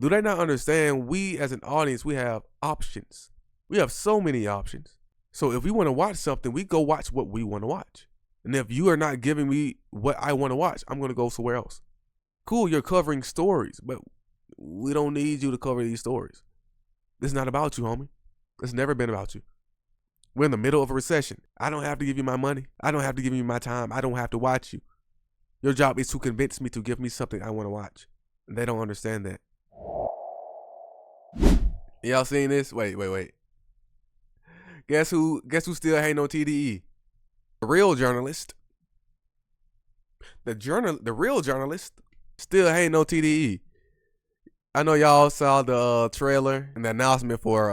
Do they not understand we as an audience, we have options. We have so many options. So if we want to watch something, we go watch what we want to watch. And if you are not giving me what I want to watch, I'm going to go somewhere else. Cool, you're covering stories, but we don't need you to cover these stories. This is not about you, homie. It's never been about you. We're in the middle of a recession. I don't have to give you my money. I don't have to give you my time. I don't have to watch you. Your job is to convince me to give me something I want to watch. And they don't understand that. Y'all seen this? Wait. Guess who still hating on TDE? The real journalist. The real journalist still hating on TDE. I know y'all saw the trailer and the announcement for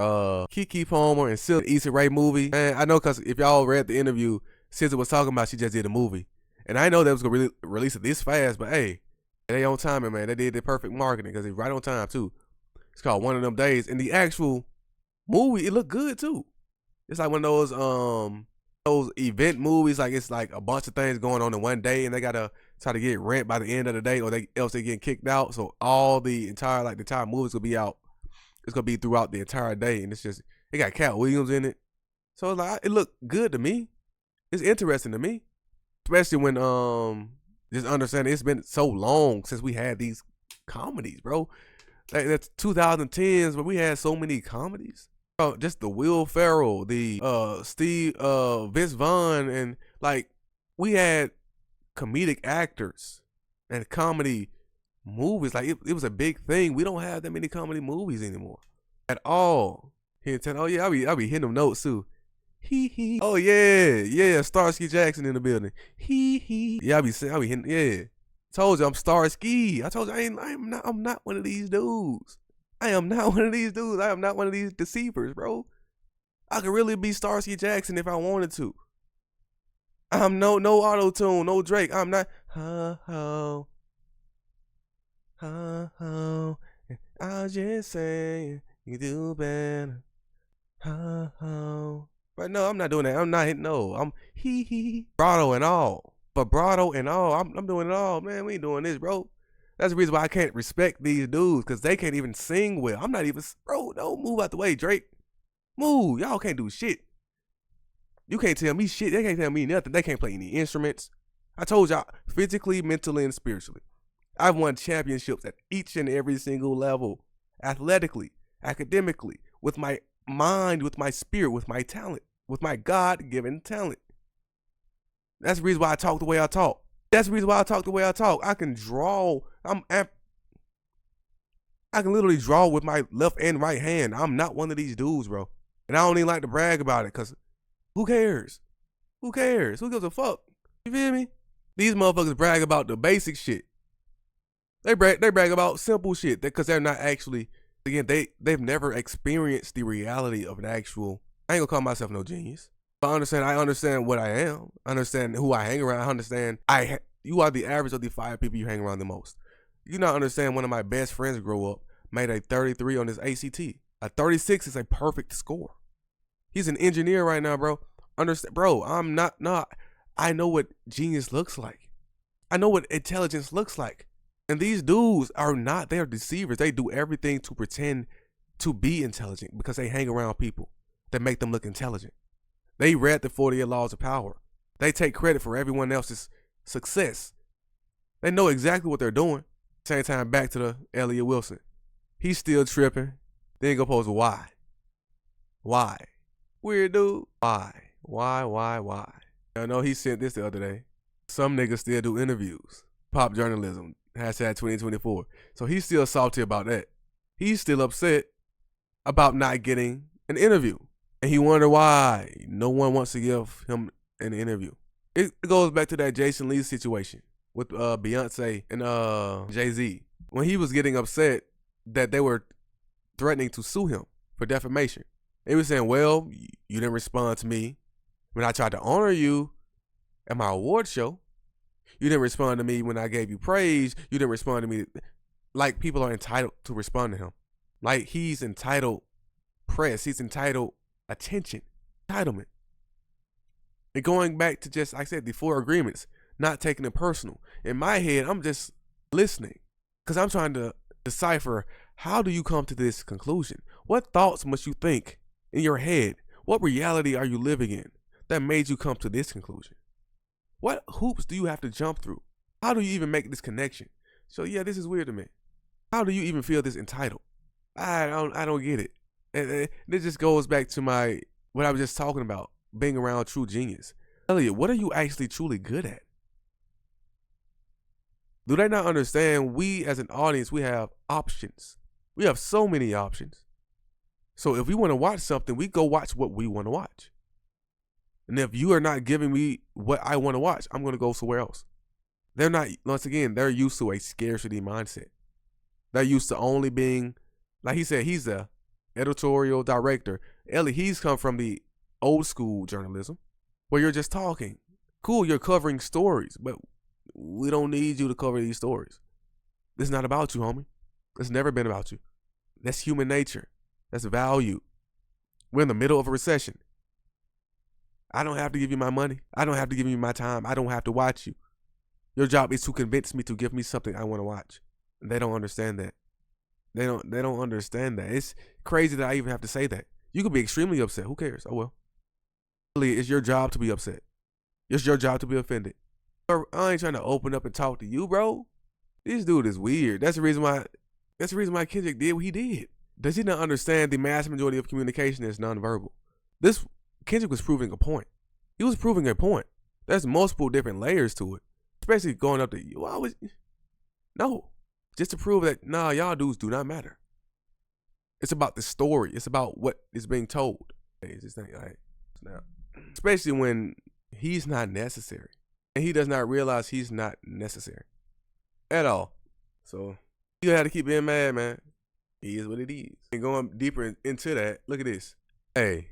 Keke Palmer and SZA Issa Rae movie. And I know because if y'all read the interview, SZA was talking about she just did a movie. And I know they was going to release it this fast, but hey, they on timing, man. They did the perfect marketing because it's right on time, too. It's called One of Them Days. And the actual movie, it looked good, too. It's like one of those event movies, like it's like a bunch of things going on in one day, and they gotta try to get rent by the end of the day, or else they get kicked out. So all the entire movie's gonna be out. It's gonna be throughout the entire day, and it's just it got Cat Williams in it. So it's like it looked good to me. It's interesting to me, especially when just understanding it's been so long since we had these comedies, bro. Like that's 2010s where we had so many comedies. Just the Will Ferrell, the Vince Vaughn, and like we had comedic actors and comedy movies. Like it was a big thing. We don't have that many comedy movies anymore at all. Oh yeah, I'll be hitting them notes too. He. Oh yeah. Starsky Jackson in the building. He. Yeah, I'll be hitting. Yeah. Told you I'm Starsky. I told you I'm not one of these dudes. I am not one of these dudes. I am not one of these deceivers, bro. I could really be Starsky Jackson if I wanted to. I'm no auto-tune, no Drake. I'm not. I'll just say you do better. But no, I'm not doing that. I'm not hitting no. I'm Brado and all. Vibrato and all. I'm doing it all, man. We ain't doing this, bro. That's the reason why I can't respect these dudes, because they can't even sing well. I'm not even, bro, no, move out the way, Drake. Move. Y'all can't do shit. You can't tell me shit. They can't tell me nothing. They can't play any instruments. I told y'all, physically, mentally, and spiritually. I've won championships at each and every single level. Athletically, academically, with my mind, with my spirit, with my talent, with my God-given talent. That's the reason why I talk the way I talk. That's the reason why I talk the way I talk. I can draw. I can literally draw with my left and right hand. I'm not one of these dudes, bro. And I don't even like to brag about it, because who cares? Who cares? Who gives a fuck? You feel me? These motherfuckers brag about the basic shit. They brag about simple shit because they're not actually, again, they've never experienced the reality of an actual, I ain't gonna call myself no genius. I understand what I am. I understand who I hang around. I understand you are the average of the 5 people you hang around the most. You not understand one of my best friends grow up made a 33 on his ACT. A 36 is a perfect score. He's an engineer right now, bro. Understand, bro, I'm not. I know what genius looks like. I know what intelligence looks like. And these dudes are not, they're deceivers. They do everything to pretend to be intelligent because they hang around people that make them look intelligent. They read the 48 Laws of Power. They take credit for everyone else's success. They know exactly what they're doing. Same time, back to the Elliott Wilson. He's still tripping. Then go pose why. Why? Weird dude. Why? I know he sent this the other day. Some niggas still do interviews. Pop journalism. Hashtag 2024. So he's still salty about that. He's still upset about not getting an interview. And he wondered why no one wants to give him an interview. It goes back to that Jason Lee situation with Beyonce and Jay-Z. When he was getting upset that they were threatening to sue him for defamation. They were saying, well, you didn't respond to me when I tried to honor you at my award show. You didn't respond to me when I gave you praise. You didn't respond to me. Like, people are entitled to respond to him. Like, he's entitled press. He's entitled attention. Entitlement. And going back to just, like I said, the 4 agreements, not taking it personal. In my head, I'm just listening because I'm trying to decipher How do you come to this conclusion? What thoughts must you think in your head? What reality are you living in that made you come to this conclusion? What hoops do you have to jump through? How do you even make this connection? So yeah, this is weird to me. How do you even feel this entitled? I don't get it. And this just goes back to what I was just talking about, being around true genius. Elliot, what are you actually truly good at? Do they not understand we as an audience, we have options. We have so many options. So if we want to watch something, we go watch what we want to watch. And if you are not giving me what I want to watch, I'm going to go somewhere else. They're not, once again, they're used to a scarcity mindset. They're used to only being, like he said, he's the editorial director. Ellie, he's come from the old school journalism where you're just talking. Cool, you're covering stories, but we don't need you to cover these stories. This is not about you, homie. It's never been about you. That's human nature. That's value. We're in the middle of a recession. I don't have to give you my money. I don't have to give you my time. I don't have to watch you. Your job is to convince me to give me something I want to watch. And they don't understand that. They don't understand that. It's crazy that I even have to say that. You could be extremely upset. Who cares? Oh well. It's your job to be upset. It's your job to be offended. I ain't trying to open up and talk to you, bro. This dude is weird. That's the reason why Kendrick did what he did. Does he not understand the mass majority of communication is nonverbal? Kendrick was proving a point. He was proving a point. There's multiple different layers to it. Especially going up to you. No. Just to prove that, nah, y'all dudes do not matter. It's about the story. It's about what is being told. Especially when he's not necessary. And he does not realize he's not necessary. At all. So, you gotta keep being mad, man. He is what it is. And going deeper into that, look at this. Hey,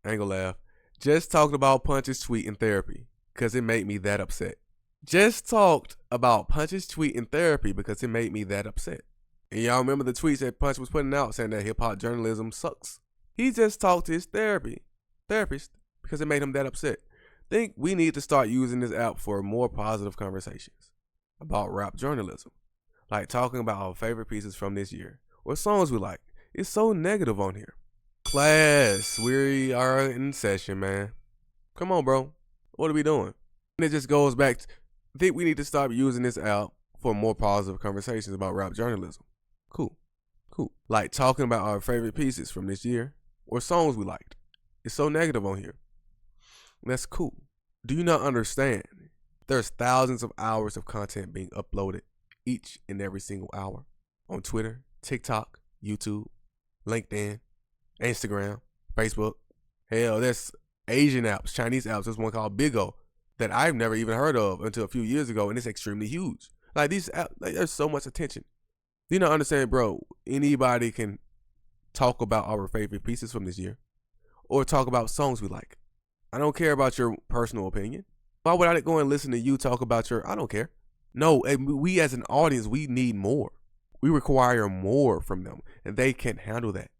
I ain't gonna laugh. Just talked about Punch's tweet in therapy because it made me that upset. Just talked about Punch's tweet in therapy because it made me that upset. And y'all remember the tweets that Punch was putting out saying that hip-hop journalism sucks. He just talked to his therapist because it made him that upset. Think we need to start using this app for more positive conversations about rap journalism. Like talking about our favorite pieces from this year or songs we like. It's so negative on here. Class, we are in session, man. Come on, bro. What are we doing? And it just goes back to, I think we need to stop using this app for more positive conversations about rap journalism. Cool. Like talking about our favorite pieces from this year or songs we liked. It's so negative on here. That's cool. Do you not understand? There's thousands of hours of content being uploaded each and every single hour on Twitter, TikTok, YouTube, LinkedIn, Instagram, Facebook. Hell, there's Asian apps, Chinese apps. There's one called Bigo that I've never even heard of until a few years ago, and it's extremely huge. Like these apps, there's so much attention. Do you not understand, bro? Anybody can talk about our favorite pieces from this year or talk about songs we like. I don't care about your personal opinion. Why would I go and listen to you talk about I don't care. No, we as an audience, we need more. We require more from them, and they can't handle that.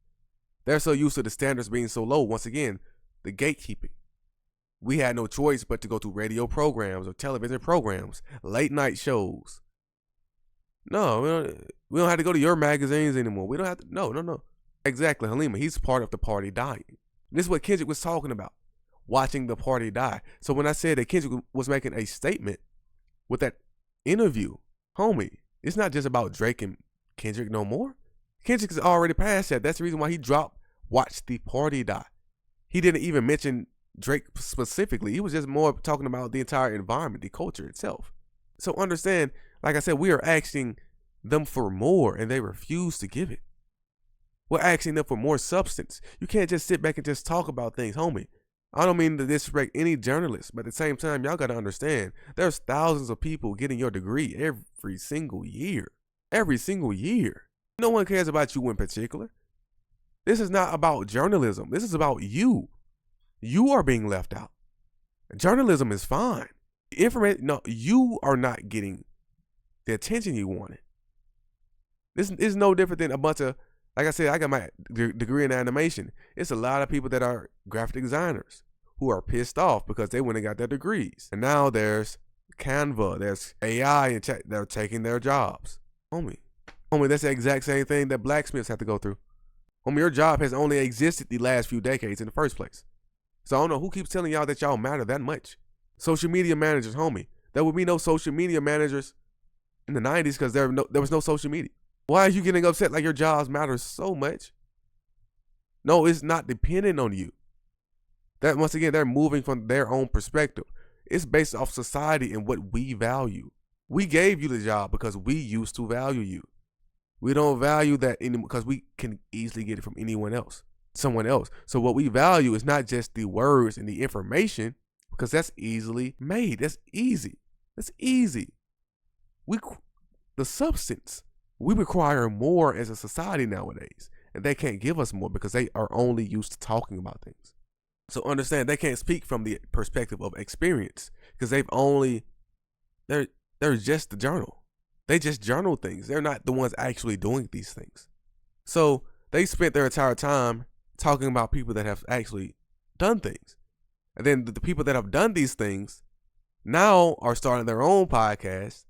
They're so used to the standards being so low. Once again, the gatekeeping. We had no choice but to go to radio programs or television programs, late night shows. No, we don't have to go to your magazines anymore. We don't have to. No. Exactly, Halima. He's part of the party dying. This is what Kendrick was talking about. Watching the party die. So when I said that Kendrick was making a statement with that interview, homie, it's not just about Drake and Kendrick no more. Kendrick is already past that. That's the reason why he dropped Watch the Party Die. He didn't even mention Drake specifically. He was just more talking about the entire environment, the culture itself. So understand, like I said, we are asking them for more and they refuse to give it. We're asking them for more substance. You can't just sit back and just talk about things, homie. I don't mean to disrespect any journalist, but at the same time, y'all got to understand, there's thousands of people getting your degree every single year. Every single year. No one cares about you in particular. This is not about journalism. This is about you. You are being left out. Journalism is fine. Information, no, you are not getting the attention you wanted. This is no different than a bunch of, like I said, I got my degree in animation. It's a lot of people that are graphic designers who are pissed off because they went and got their degrees. And now there's Canva, there's AI, and they're taking their jobs. Homie, Homie, that's the exact same thing that blacksmiths have to go through. Homie, your job has only existed the last few decades in the first place. So I don't know who keeps telling y'all that y'all matter that much. Social media managers, homie. There would be no social media managers in the 90s because there was no social media. Why are you getting upset like your jobs matter so much? No, it's not dependent on you. That once again, they're moving from their own perspective. It's based off society and what we value. We gave you the job because we used to value you. We don't value that anymore because we can easily get it from someone else. So what we value is not just the words and the information, because that's easily made. That's easy. The substance. We require more as a society nowadays, and they can't give us more because they are only used to talking about things. So understand, they can't speak from the perspective of experience because they're just the journal. They just journal things. They're not the ones actually doing these things. So they spent their entire time talking about people that have actually done things. And then the people that have done these things now are starting their own podcasts.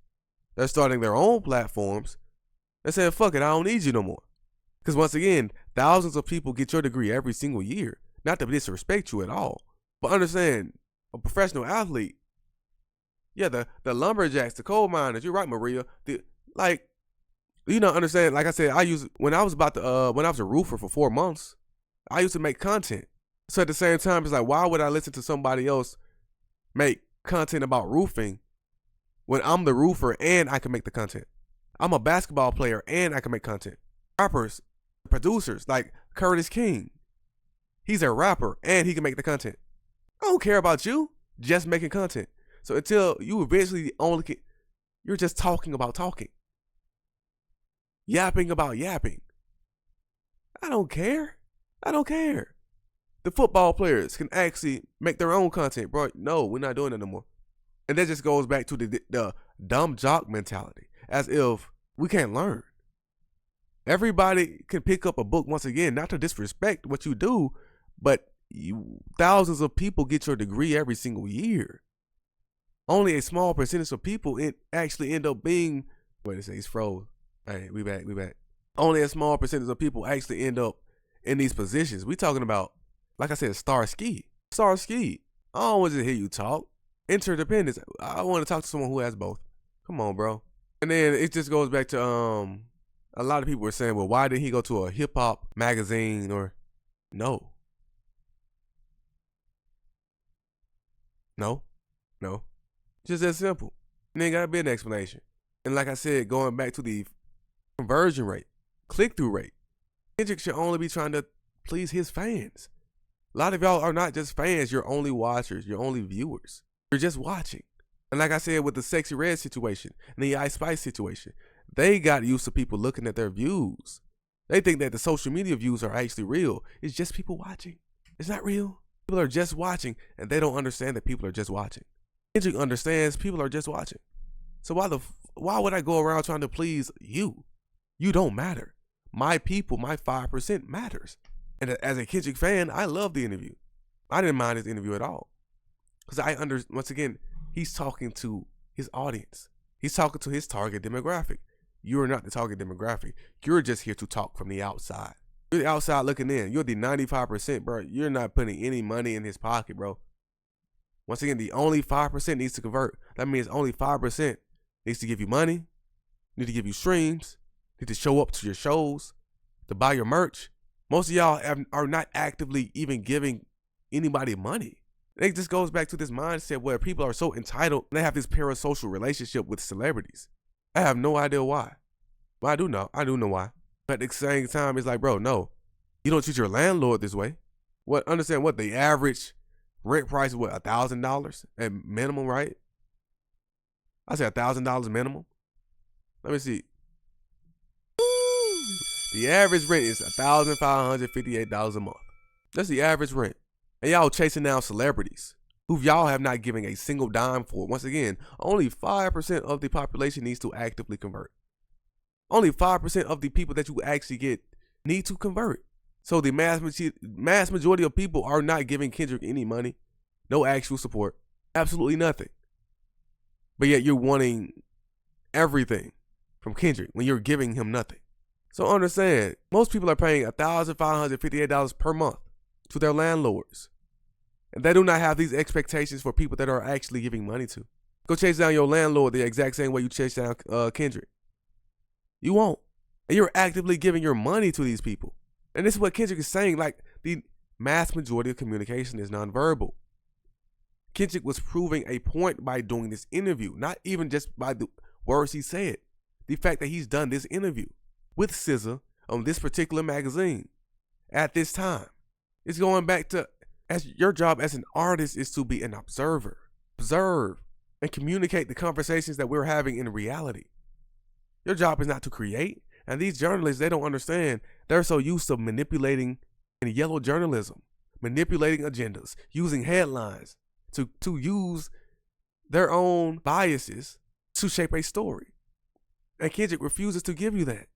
They're starting their own platforms. They're saying, fuck it, I don't need you no more. Because once again, thousands of people get your degree every single year. Not to disrespect you at all, but understand, a professional athlete, the lumberjacks, the coal miners, you're right, Maria. Understand, like I said, when I was a roofer for 4 months, I used to make content. So at the same time, it's like, why would I listen to somebody else make content about roofing when I'm the roofer and I can make the content? I'm a basketball player and I can make content. Rappers, producers like Curtis King, he's a rapper and he can make the content. I don't care about you just making content. So until you eventually you're just talking about talking. Yapping about yapping. I don't care. The football players can actually make their own content, bro. No, we're not doing it no more. And that just goes back to the dumb jock mentality, as if we can't learn. Everybody can pick up a book, once again, not to disrespect what you do, but thousands of people get your degree every single year. Only a small percentage of people actually end up being, he's froze. Hey, we back. Only a small percentage of people actually end up in these positions. We talking about, like I said, Starsky. I don't want to hear you talk. Interdependence. I want to talk to someone who has both. Come on, bro. And then it just goes back to a lot of people were saying, well, why did he go to a hip hop magazine or no. Just that simple. And ain't gotta be an explanation. And like I said, going back to the conversion rate, click-through rate, Kendrick should only be trying to please his fans. A lot of y'all are not just fans, you're only watchers, you're only viewers. You're just watching. And like I said, with the Sexy Red situation and the Ice Spice situation, they got used to people looking at their views. They think that the social media views are actually real. It's just people watching. It's not real. People are just watching, and they don't understand that people are just watching. Kendrick understands people are just watching. So why would I go around trying to please you? You don't matter. My people, my 5% matters. And as a Kendrick fan, I love the interview. I didn't mind his interview at all. Because once again, he's talking to his audience. He's talking to his target demographic. You're not the target demographic. You're just here to talk from the outside. You're the outside looking in. You're the 95%, bro. You're not putting any money in his pocket, bro. Once again, the only 5% needs to convert. That means only 5% needs to give you money, need to give you streams, need to show up to your shows, to buy your merch. Most of y'all are not actively even giving anybody money. It just goes back to this mindset where people are so entitled. They have this parasocial relationship with celebrities. I have no idea why. But I do know why. But at the same time, it's like, bro, no. You don't treat your landlord this way. Understand what the average rent price is, $1,000 at minimum, right? I say $1,000 minimum. Let me see. The average rent is $1,558 a month. That's the average rent. And y'all chasing down celebrities who y'all have not given a single dime for. Once again, only 5% of the population needs to actively convert. Only 5% of the people that you actually get need to convert. So the mass majority of people are not giving Kendrick any money, no actual support, absolutely nothing. But yet you're wanting everything. from Kendrick when you're giving him nothing. So understand, most people are paying $1,558 per month to their landlords. And they do not have these expectations for people that are actually giving money to. Go chase down your landlord the exact same way you chase down Kendrick. You won't. And you're actively giving your money to these people. And this is what Kendrick is saying, like the mass majority of communication is nonverbal. Kendrick was proving a point by doing this interview, not even just by the words he said. The fact that he's done this interview with SZA on this particular magazine at this time. It's going back to, as your job as an artist is to be an observer. Observe and communicate the conversations that we're having in reality. Your job is not to create. And these journalists, they don't understand. They're so used to manipulating in yellow journalism, manipulating agendas, using headlines to use their own biases to shape a story. And Kendrick refuses to give you that.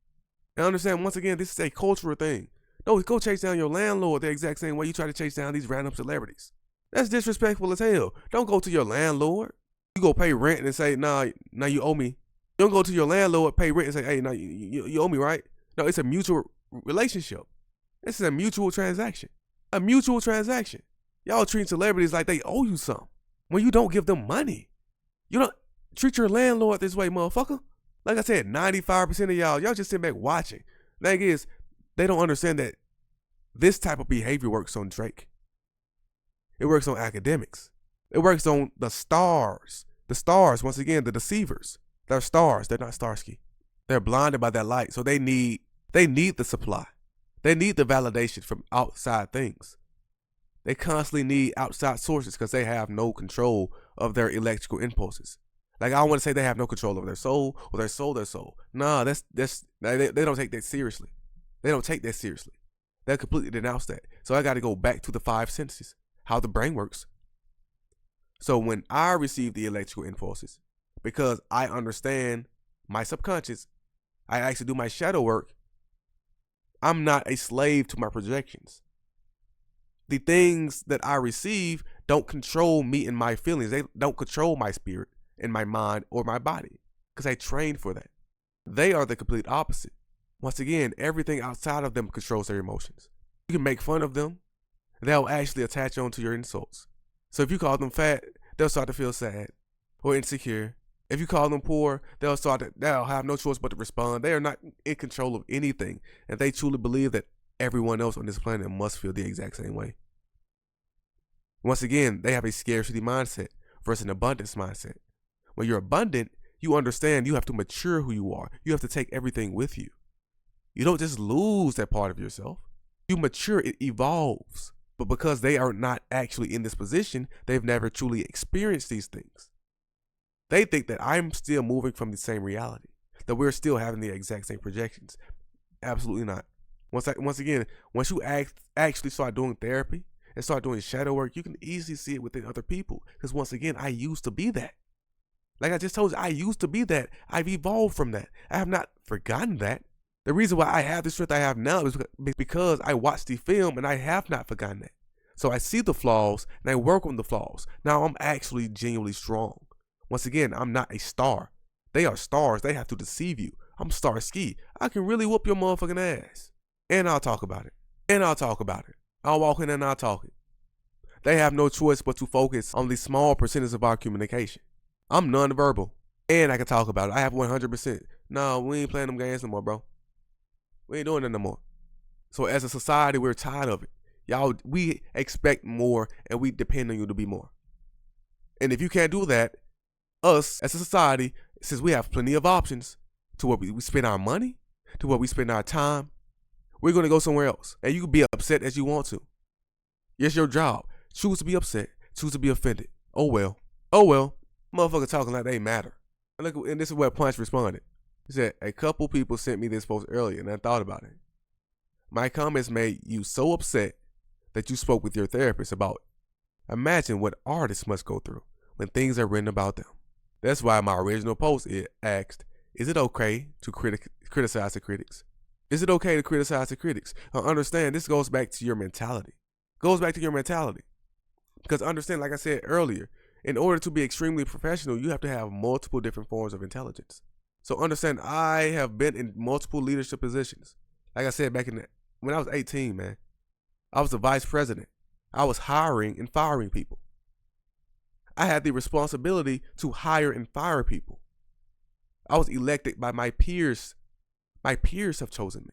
And understand, once again, this is a cultural thing. No, go chase down your landlord the exact same way you try to chase down these random celebrities. That's disrespectful as hell. Don't go to your landlord. You go pay rent and say, nah, you owe me. You don't go to your landlord, pay rent and say, hey, nah, you owe me, right? No, it's a mutual relationship. This is a mutual transaction. A mutual transaction. Y'all treat celebrities like they owe you something when you don't give them money. You don't treat your landlord this way, motherfucker. Like I said, 95% of y'all just sit back watching. Thing is, they don't understand that this type of behavior works on Drake. It works on Akademiks. It works on the stars. The stars, once again, the deceivers. They're stars. They're not Starsky. They're blinded by that light. So they need the supply. They need the validation from outside things. They constantly need outside sources because they have no control of their electrical impulses. Like, I want to say they have no control over their soul or their soul. Nah, they don't take that seriously. They don't take that seriously. They completely denounce that. So I got to go back to the 5 senses, how the brain works. So when I receive the electrical impulses, because I understand my subconscious, I actually do my shadow work, I'm not a slave to my projections. The things that I receive don't control me and my feelings. They don't control my spirit and my mind or my body because I trained for that. They are the complete opposite. Once again, everything outside of them controls their emotions. You can make fun of them. They'll actually attach on to your insults. So if you call them fat, they'll start to feel sad or insecure. If you call them poor, they'll have no choice but to respond. They are not in control of anything. And they truly believe that everyone else on this planet must feel the exact same way. Once again, they have a scarcity mindset versus an abundance mindset. When you're abundant, you understand you have to mature who you are. You have to take everything with you. You don't just lose that part of yourself. You mature, it evolves. But because they are not actually in this position, they've never truly experienced these things. They think that I'm still moving from the same reality, that we're still having the exact same projections. Absolutely not. Once again, once you actually start doing therapy and start doing shadow work, you can easily see it within other people. Because once again, I used to be that. Like I just told you, I used to be that. I've evolved from that. I have not forgotten that. The reason why I have the strength I have now is because I watched the film and I have not forgotten that. So I see the flaws and I work on the flaws. Now I'm actually genuinely strong. Once again, I'm not a star. They are stars. They have to deceive you. I'm Starsky. I can really whoop your motherfucking ass. And I'll talk about it. I'll walk in and I'll talk it. They have no choice but to focus on the small percentage of our communication. I'm nonverbal. And I can talk about it. I have 100%. No, we ain't playing them games no more, bro. We ain't doing that no more. So as a society, we're tired of it. Y'all, we expect more and we depend on you to be more. And if you can't do that, us as a society, since we have plenty of options to where we spend our money, to where we spend our time, we're going to go somewhere else. And you can be upset as you want to. It's your job. Choose to be upset. Choose to be offended. Oh well. Motherfucker talking like they matter. And this is where Punch responded. He said, a couple people sent me this post earlier and I thought about it. My comments made you so upset that you spoke with your therapist about it. Imagine what artists must go through when things are written about them. That's why my original post asked, is it okay to criticize the critics? Is it okay to criticize the critics? Understand, this goes back to your mentality. Because understand, like I said earlier, in order to be extremely professional, you have to have multiple different forms of intelligence. So understand, I have been in multiple leadership positions. Like I said, when I was 18, man, I was the vice president. I was hiring and firing people. I had the responsibility to hire and fire people. I was elected by my peers. My peers have chosen me.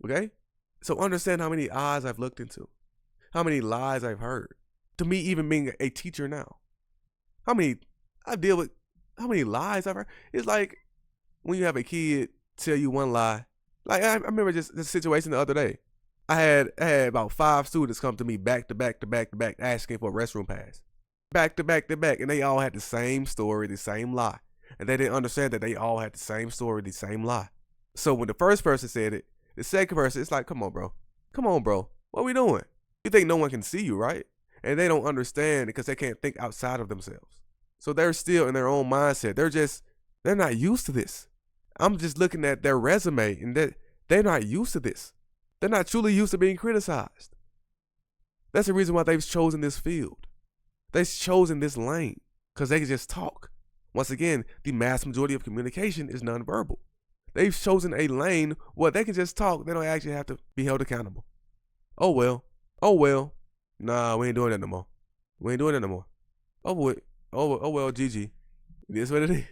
Okay? So understand how many eyes I've looked into, how many lies I've heard. To me, even being a teacher now, how many lies I've heard. It's like when you have a kid tell you one lie. Like I remember just this situation the other day. I had about 5 students come to me back to back asking for a restroom pass. Back to back, and they all had the same story, the same lie. And they didn't understand that they all had the same story, the same lie. So when the first person said it, the second person, it's like, come on, bro. What are we doing? You think no one can see you, right? And they don't understand because they can't think outside of themselves. So they're still in their own mindset. They're not used to this. I'm just looking at their resume and that they're not used to this. They're not truly used to being criticized. That's the reason why they've chosen this field. They've chosen this lane because they can just talk. Once again, the mass majority of communication is nonverbal. They've chosen a lane where they can just talk. They don't actually have to be held accountable. Oh well. Nah, we ain't doing that no more. Oh well, GG. It is what it is.